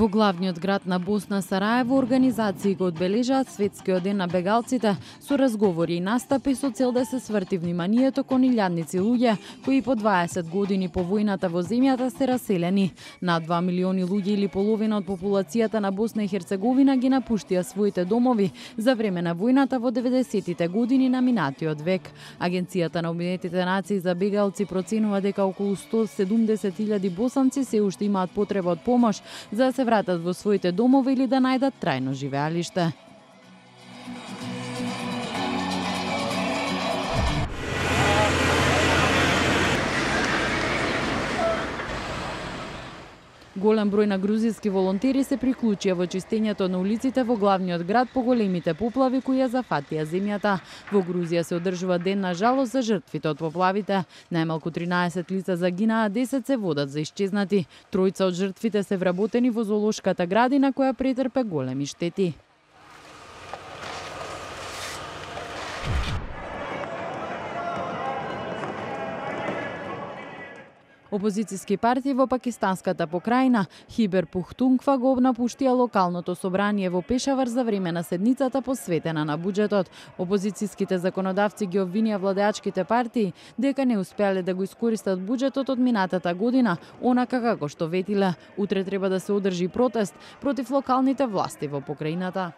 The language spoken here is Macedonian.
Во главниот град на Босна Сараево организации го одбележаат Светскиот ден на бегалците со разговори и настапи со цел да се сврти вниманието кон илјадници луѓе кои по 20 години по војната во земјата се раселени. Над 2 милиони луѓе или половина од популацијата на Босна и Херцеговина ги напуштија своите домови за време на војната во 90-тите години на минатиот век. Агенцијата на Обединетите нации за бегалци проценува дека околу 170.000 босанци се уште имаат потреба од помош за да се вратат во своите домови или да најдат трајно живеалиште. Голем број на грузијски волонтери се приклучија во чистењето на улиците во главниот град по големите поплави кои ја зафатија земјата. Во Грузија се одржува ден на жалост за жртвите од поплавите. Најмалку 13 лица загинаа, 10 се водат за исчезнати. Тројца од жртвите се вработени во зоолошката градина која претрпе големи штети. Опозициски партии во пакистанската покрајна Хибер Пухтунква го напуштија локалното собрание во Пешавар за време на седницата посветена на буџетот. Опозицијските законодавци ги обвинија владеачките партии дека не успеале да го искористат буџетот од минатата година, онака како што ветиле. Утре треба да се одржи протест против локалните власти во покрајната.